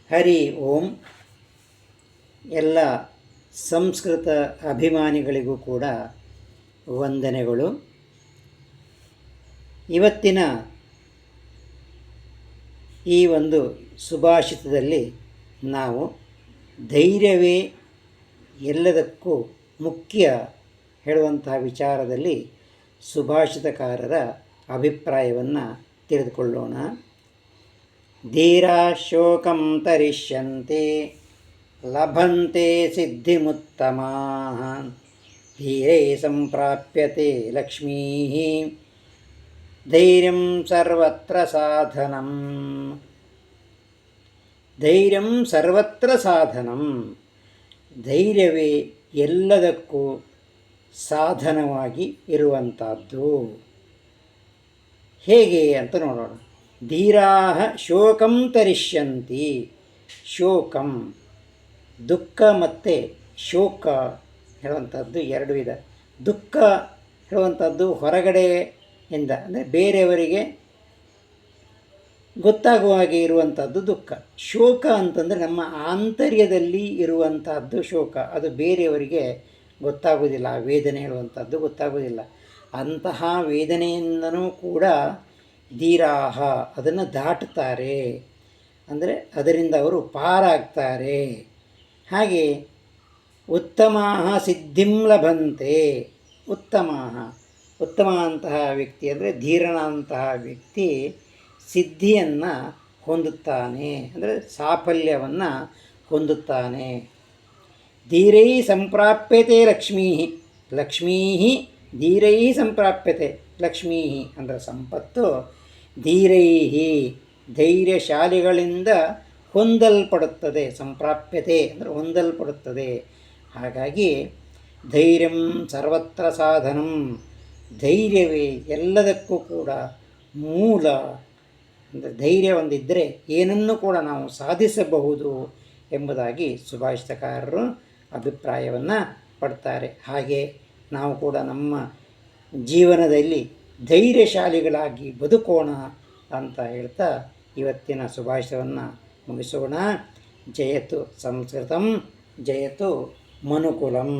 ಹರಿ ಓಂ. ಎಲ್ಲ ಸಂಸ್ಕೃತ ಅಭಿಮಾನಿಗಳಿಗೂ ಕೂಡ ವಂದನೆಗಳು. ಇವತ್ತಿನ ಈ ಒಂದು ಸುಭಾಷಿತದಲ್ಲಿ ನಾವು ಧೈರ್ಯವೇ ಎಲ್ಲದಕ್ಕೂ ಮುಖ್ಯ ಹೇಳುವಂತಹ ವಿಚಾರದಲ್ಲಿ ಸುಭಾಷಿತಕಾರರ ಅಭಿಪ್ರಾಯವನ್ನು ತಿಳಿದುಕೊಳ್ಳೋಣ. ಧೀರಾ ಶೋಕಂ ತರಿಷ್ಯಂತೆ ಲಭಂತೆ ಸಿದ್ಧಿಮುತ್ತಮಾಃ ಧೀರೇ ಸಂಪ್ರಾಪ್ಯತೆ ಲಕ್ಷ್ಮೀ ಧೈರ್ಯಂ ಸರ್ವತ್ರ ಸಾಧನಂ. ಧೈರ್ಯಂ ಸರ್ವತ್ರ ಸಾಧನಂ. ಧೈರ್ಯವೇ ಎಲ್ಲದಕ್ಕೂ ಸಾಧನವಾಗಿ ಇರುವಂಥದ್ದು. ಹೇಗೆ ಅಂತ ನೋಡೋಣ. ಧೀರಾಃ ಶೋಕಂ ತರಿಷ್ಯಂತಿ. ಶೋಕಂ ದುಃಖ ಮತ್ತು ಶೋಕ ಹೇಳುವಂಥದ್ದು ಎರಡು ವಿಧ. ದುಃಖ ಹೇಳುವಂಥದ್ದು ಹೊರಗಡೆಯಿಂದ ಅಂದರೆ ಬೇರೆಯವರಿಗೆ ಗೊತ್ತಾಗುವ ಹಾಗೆ ಇರುವಂಥದ್ದು ದುಃಖ. ಶೋಕ ಅಂತಂದರೆ ನಮ್ಮ ಆಂತರ್ಯದಲ್ಲಿ ಇರುವಂಥದ್ದು ಶೋಕ. ಅದು ಬೇರೆಯವರಿಗೆ ಗೊತ್ತಾಗೋದಿಲ್ಲ. ಆ ವೇದನೆ ಹೇಳುವಂಥದ್ದು ಗೊತ್ತಾಗೋದಿಲ್ಲ. ಅಂತಹ ವೇದನೆಯಿಂದನೂ ಕೂಡ ಧೀರಾಹ ಅದನ್ನು ದಾಟುತ್ತಾರೆ, ಅಂದರೆ ಅದರಿಂದ ಅವರು ಪಾರಾಗ್ತಾರೆ. ಹಾಗೆ ಉತ್ತಮಾಹ ಸಿದ್ಧಿಂ ಲಭಂತೆ. ಉತ್ತಮ ಅಂತಹ ವ್ಯಕ್ತಿ ಅಂದರೆ ಧೀರನಂತಹ ವ್ಯಕ್ತಿ ಸಿದ್ಧಿಯನ್ನು ಹೊಂದುತ್ತಾನೆ, ಅಂದರೆ ಸಾಫಲ್ಯವನ್ನು ಹೊಂದುತ್ತಾನೆ. ಧೀರೈ ಸಂಪ್ರಾಪ್ಯತೆ ಲಕ್ಷ್ಮೀ. ಲಕ್ಷ್ಮೀ ಧೀರೈ ಸಂಪ್ರಾಪ್ಯತೆ. ಲಕ್ಷ್ಮೀ ಅಂದರೆ ಸಂಪತ್ತು ಧೀರೈ ಧೈರ್ಯಶಾಲಿಗಳಿಂದ ಹೊಂದಲ್ಪಡುತ್ತದೆ. ಸಂಪ್ರಾಪ್ಯತೆ ಅಂದರೆ ಹೊಂದಲ್ಪಡುತ್ತದೆ. ಹಾಗಾಗಿ ಧೈರ್ಯಂ ಸರ್ವತ್ರ ಸಾಧನಂ. ಧೈರ್ಯವೇ ಎಲ್ಲದಕ್ಕೂ ಕೂಡ ಮೂಲ. ಅಂದರೆ ಧೈರ್ಯ ಒಂದಿದ್ದರೆ ಏನನ್ನು ಕೂಡ ನಾವು ಸಾಧಿಸಬಹುದು ಎಂಬುದಾಗಿ ಸುಭಾಷಿತಕಾರರು ಅಭಿಪ್ರಾಯವನ್ನು ಪಡ್ತಾರೆ. ಹಾಗೆ ನಾವು ಕೂಡ ನಮ್ಮ ಜೀವನದಲ್ಲಿ ಧೈರ್ಯಶಾಲಿಗಳಾಗಿ ಬದುಕೋಣ ಅಂತ ಹೇಳ್ತಾ ಇವತ್ತಿನ ಸುಭಾಷಿತವನ್ನು ಮುಗಿಸೋಣ. ಜಯತು ಸಂಸ್ಕೃತಂ, ಜಯತು ಮನುಕುಲಂ.